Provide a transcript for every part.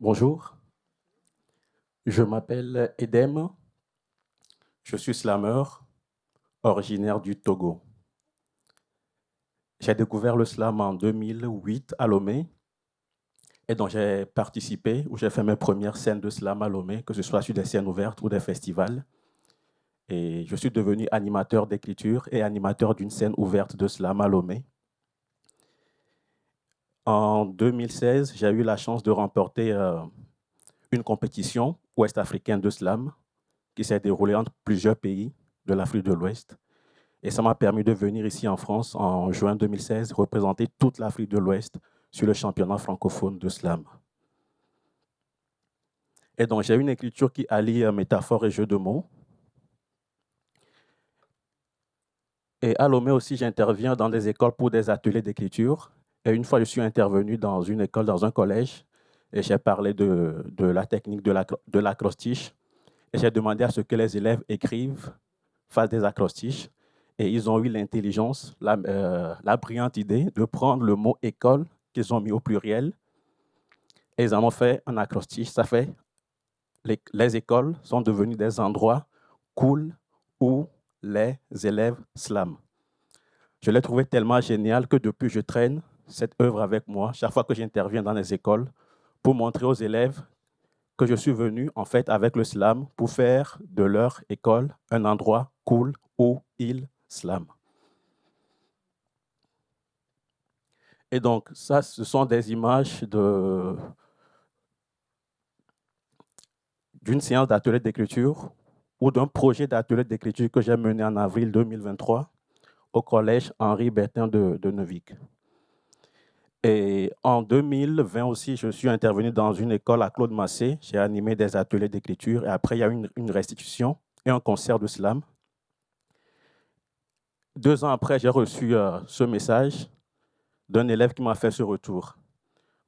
Bonjour, je m'appelle Edem, je suis slameur, originaire du Togo. J'ai découvert le slam en 2008 à Lomé et donc j'ai participé ou j'ai fait mes premières scènes de slam à Lomé, que ce soit sur des scènes ouvertes ou des festivals. Et je suis devenu animateur d'écriture et animateur d'une scène ouverte de slam à Lomé. En 2016, j'ai eu la chance de remporter une compétition ouest-africaine de slam qui s'est déroulée entre plusieurs pays de l'Afrique de l'Ouest. Et ça m'a permis de venir ici en France en juin 2016 représenter toute l'Afrique de l'Ouest sur le championnat francophone de slam. Et donc j'ai une écriture qui allie métaphore et jeu de mots. Et à Lomé aussi, j'interviens dans des écoles pour des ateliers d'écriture. Et une fois, je suis intervenu dans une école, dans un collège, et j'ai parlé de la technique de l'acrostiche. Et j'ai demandé à ce que les élèves écrivent, fassent des acrostiches. Et ils ont eu l'intelligence, la brillante idée de prendre le mot école qu'ils ont mis au pluriel et ils en ont fait un acrostiche. Ça fait les écoles sont devenues des endroits cool où les élèves slament. Je l'ai trouvé tellement génial que depuis, je traîne cette œuvre avec moi chaque fois que j'interviens dans les écoles pour montrer aux élèves que je suis venu en fait avec le slam pour faire de leur école un endroit cool où ils slament. Et donc, ça, ce sont des images d'une séance d'atelier d'écriture ou d'un projet d'atelier d'écriture que j'ai mené en avril 2023 au collège Henri Bertin de Neuvic. Et en 2020 aussi, je suis intervenu dans une école à Claude Massé. J'ai animé des ateliers d'écriture et après, il y a eu une restitution et un concert de slam. 2 ans après, j'ai reçu ce message d'un élève qui m'a fait ce retour.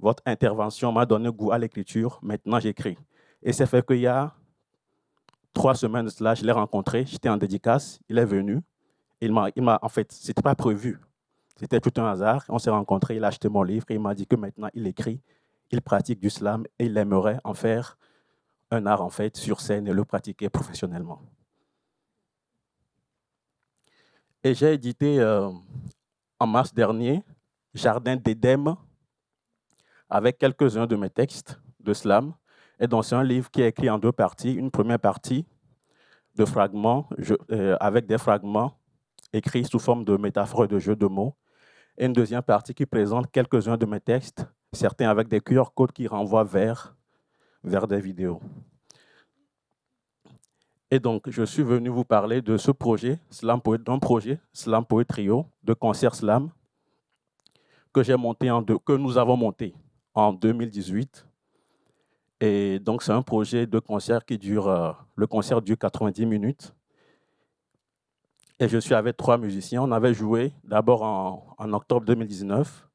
Votre intervention m'a donné goût à l'écriture, maintenant j'écris. Et c'est fait qu'il y a 3 semaines de cela, je l'ai rencontré, j'étais en dédicace, il est venu, en fait, ce n'était pas prévu, c'était tout un hasard, on s'est rencontrés, il a acheté mon livre et il m'a dit que maintenant il écrit, il pratique du slam et il aimerait en faire un art en fait sur scène et le pratiquer professionnellement. Et j'ai édité en mars dernier Jardin d'Édem avec quelques-uns de mes textes de slam. Et donc c'est un livre qui est écrit en 2 parties, une première partie de fragments, avec des fragments écrits sous forme de métaphores et de jeux de mots, et une deuxième partie qui présente quelques-uns de mes textes, certains avec des QR-codes qui renvoient vers des vidéos. Et donc, je suis venu vous parler de ce projet, d'un projet Slam Poet Trio, de concert slam, que nous avons monté en 2018. Et donc, c'est un projet de concert le concert dure 90 minutes. Et je suis avec 3 musiciens. On avait joué d'abord en octobre 2019,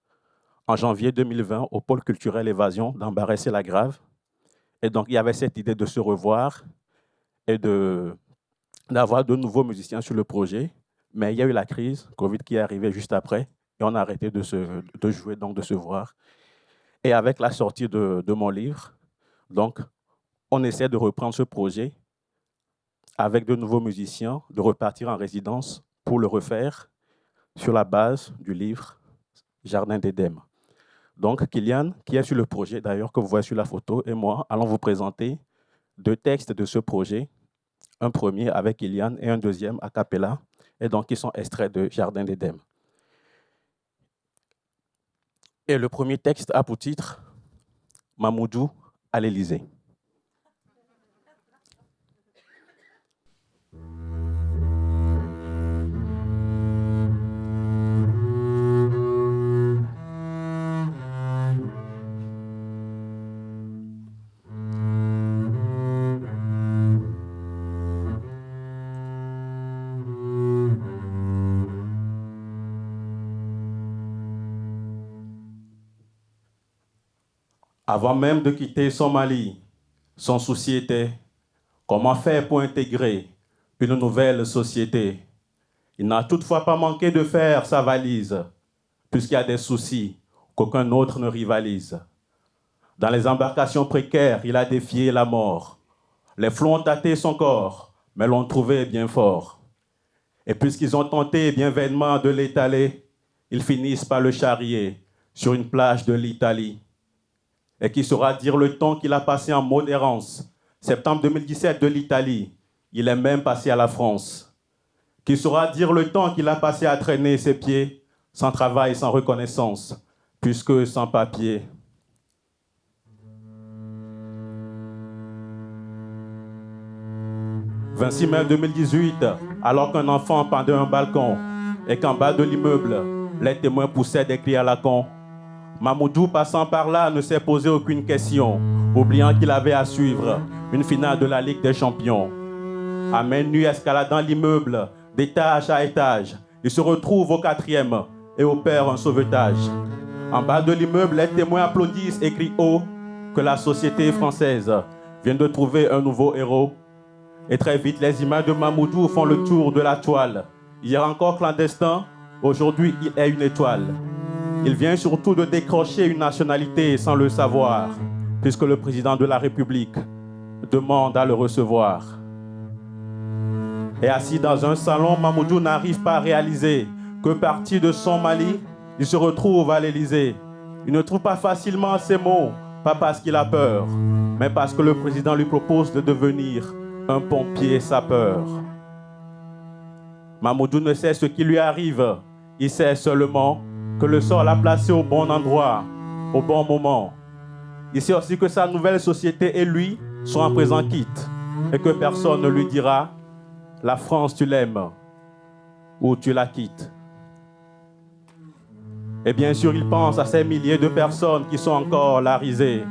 en janvier 2020 au pôle culturel Évasion d'Ambarès-et-Lagrave. Et donc, il y avait cette idée de se revoir et d'avoir de nouveaux musiciens sur le projet. Mais il y a eu la crise, Covid qui est arrivée juste après, et on a arrêté de jouer, donc de se voir. Et avec la sortie de mon livre, donc, on essaie de reprendre ce projet avec de nouveaux musiciens, de repartir en résidence pour le refaire sur la base du livre Jardin d'Édem. Donc, Kylian, qui est sur le projet d'ailleurs, que vous voyez sur la photo, et moi, allons vous présenter 2 textes de ce projet, un premier avec Kylian et un deuxième a cappella, et donc qui sont extraits de Jardin d'Édem. Et le premier texte a pour titre Mamoudou à l'Élysée. Avant même de quitter son Mali, son souci était comment faire pour intégrer une nouvelle société. Il n'a toutefois pas manqué de faire sa valise, puisqu'il y a des soucis qu'aucun autre ne rivalise. Dans les embarcations précaires, il a défié la mort. Les flots ont tâté son corps, mais l'ont trouvé bien fort. Et puisqu'ils ont tenté bien vainement de l'étaler, ils finissent par le charrier sur une plage de l'Italie. Et qui saura dire le temps qu'il a passé en mode errance. Septembre 2017 de l'Italie, il est même passé à la France. Qui saura dire le temps qu'il a passé à traîner ses pieds, sans travail, sans reconnaissance, puisque sans papier. « 26 mai 2018, alors qu'un enfant pendait un balcon et qu'en bas de l'immeuble, les témoins poussaient des cris à la con. Mamoudou, passant par là, ne s'est posé aucune question, oubliant qu'il avait à suivre une finale de la Ligue des Champions. À main nue, escaladant l'immeuble, d'étage à étage, il se retrouve au 4e et opère un sauvetage. En bas de l'immeuble, les témoins applaudissent et crient haut que la société française vient de trouver un nouveau héros. Et très vite, les images de Mamoudou font le tour de la toile. Hier encore clandestin, aujourd'hui il est une étoile. Il vient surtout de décrocher une nationalité sans le savoir, puisque le président de la République demande à le recevoir. Et assis dans un salon, Mamoudou n'arrive pas à réaliser que parti de son Mali, il se retrouve à l'Élysée. Il ne trouve pas facilement ses mots, pas parce qu'il a peur, mais parce que le président lui propose de devenir un pompier sapeur. Mamoudou ne sait ce qui lui arrive. Il sait seulement que le sort l'a placé au bon endroit, au bon moment. Il sait aussi que sa nouvelle société et lui sont en présent quitte et que personne ne lui dira « La France, tu l'aimes ou tu la quittes ». Et bien sûr, il pense à ces milliers de personnes qui sont encore la risée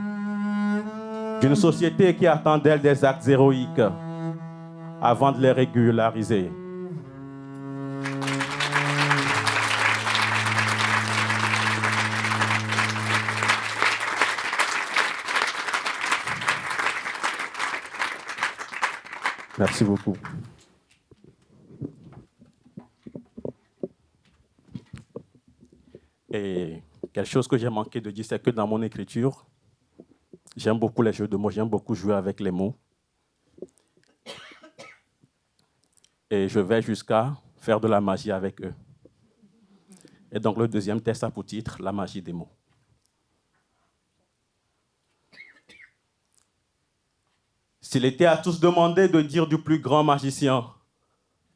d'une société qui attend d'elle des actes héroïques avant de les régulariser. Merci beaucoup. Et quelque chose que j'ai manqué de dire, c'est que dans mon écriture, j'aime beaucoup les jeux de mots, j'aime beaucoup jouer avec les mots. Et je vais jusqu'à faire de la magie avec eux. Et donc le deuxième texte a pour titre « La magie des mots ». S'il était à tous demandé de dire du plus grand magicien,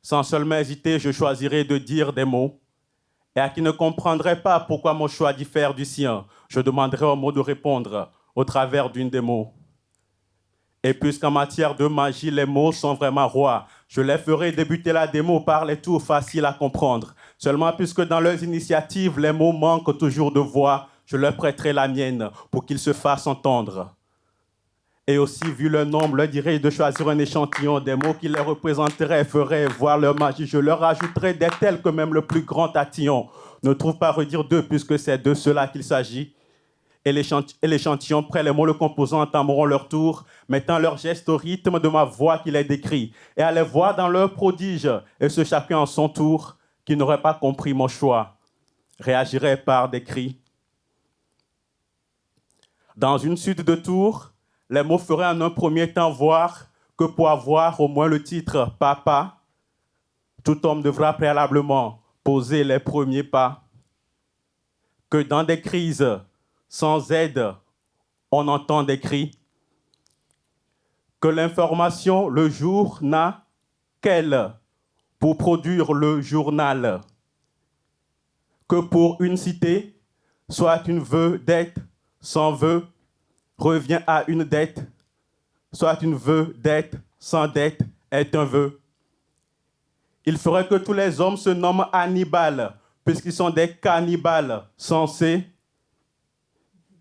sans seulement hésiter, je choisirais de dire des mots. Et à qui ne comprendrait pas pourquoi mon choix diffère du sien, je demanderais aux mots de répondre au travers d'une des mots. Et puisqu'en matière de magie, les mots sont vraiment rois, je les ferai débuter la démo par les tours faciles à comprendre. Seulement puisque dans leurs initiatives, les mots manquent toujours de voix, je leur prêterai la mienne pour qu'ils se fassent entendre. Et aussi, vu leur nombre, leur dirai de choisir un échantillon des mots qui les représenteraient, feraient voir leur magie. Je leur ajouterai des tels que même le plus grand tatillon ne trouve pas à redire d'eux, puisque c'est de cela qu'il s'agit. Et l'échantillon, près les mots le composant, entameront leur tour, mettant leur geste au rythme de ma voix qui les décrit, et à les voir dans leur prodige, et ce chacun en son tour, qui n'aurait pas compris mon choix, réagirait par des cris. Dans une suite de tours, les mots feraient en un premier temps voir que pour avoir au moins le titre « Papa », tout homme devra préalablement poser les premiers pas. Que dans des crises sans aide, on entend des cris. Que l'information, le jour n'a qu'elle pour produire le journal. Que pour une cité, soit une vedette sans vœu, revient à une dette, soit une vedette sans dette est un vœu. Il ferait que tous les hommes se nomment Hannibal, puisqu'ils sont des cannibales sensés.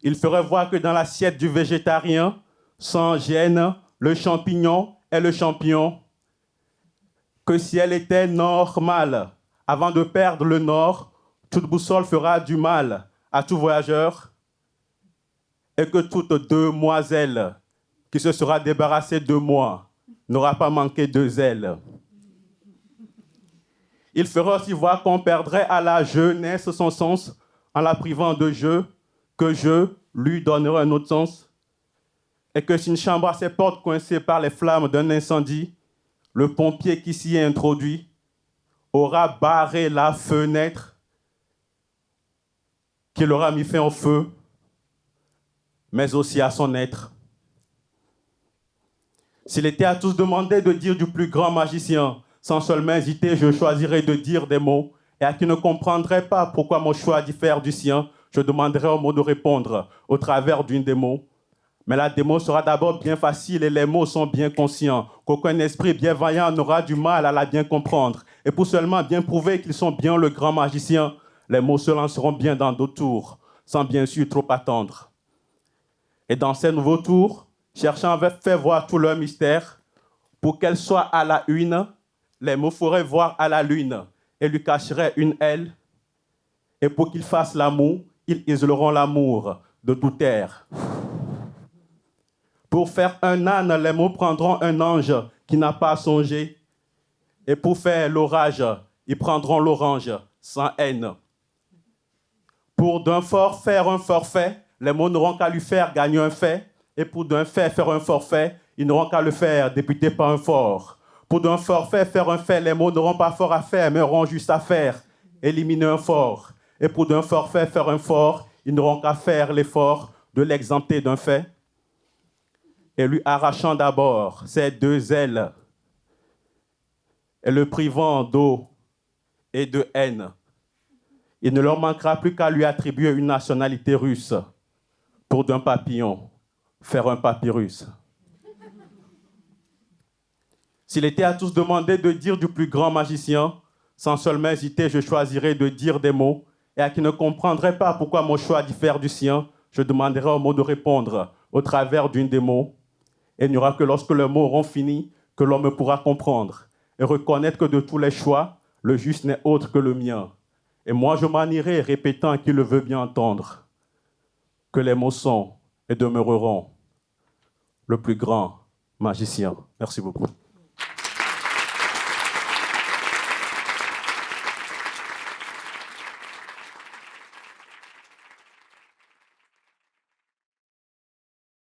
Il ferait voir que dans l'assiette du végétarien, sans gêne, le champignon est le champion. Que si elle était normale, avant de perdre le nord, toute boussole fera du mal à tout voyageur. Et que toute demoiselle qui se sera débarrassée de moi n'aura pas manqué de zèle. Il ferait aussi voir qu'on perdrait à la jeunesse son sens en la privant de jeu, que je lui donnerai un autre sens, et que si une chambre a ses portes coincées par les flammes d'un incendie, le pompier qui s'y est introduit aura barré la fenêtre, qu'il aura mis fin au feu, mais aussi à son être. S'il était à tous demandé de dire du plus grand magicien, sans seulement hésiter, je choisirais de dire des mots, et à qui ne comprendrait pas pourquoi mon choix diffère du sien, je demanderai au mot de répondre au travers d'une démo. Mais la démo sera d'abord bien facile et les mots sont bien conscients, qu'aucun esprit bienveillant n'aura du mal à la bien comprendre. Et pour seulement bien prouver qu'ils sont bien le grand magicien, les mots se lanceront bien dans d'autres tours, sans bien sûr trop attendre. Et dans ces nouveaux tours, cherchant à faire voir tout leur mystère, pour qu'elle soit à la une, les mots feraient voir à la lune et lui cacheraient une aile. Et pour qu'ils fassent l'amour, ils isoleront l'amour de toute terre. Pour faire un âne, les mots prendront un ange qui n'a pas songé. Et pour faire l'orage, ils prendront l'orange sans haine. Pour d'un fort faire un forfait, les mots n'auront qu'à lui faire gagner un fait. Et pour d'un fait faire un forfait, ils n'auront qu'à le faire débuter par un fort. Pour d'un forfait faire un fait, les mots n'auront pas fort à faire, mais auront juste à faire éliminer un fort. Et pour d'un forfait faire un fort, ils n'auront qu'à faire l'effort de l'exempter d'un fait. Et lui arrachant d'abord ses deux ailes et le privant d'eau et de haine, il ne leur manquera plus qu'à lui attribuer une nationalité russe pour d'un papillon faire un papyrus. S'il était à tous demandé de dire du plus grand magicien, sans seulement hésiter, je choisirais de dire des mots, et à qui ne comprendrait pas pourquoi mon choix diffère du sien, je demanderai au mot de répondre au travers d'une des mots. Et il n'y aura que lorsque les mots auront fini que l'homme pourra comprendre et reconnaître que de tous les choix, le juste n'est autre que le mien. Et moi, je m'en irai répétant qu'il le veut bien entendre, que les mots sont et demeureront le plus grand magicien. Merci beaucoup.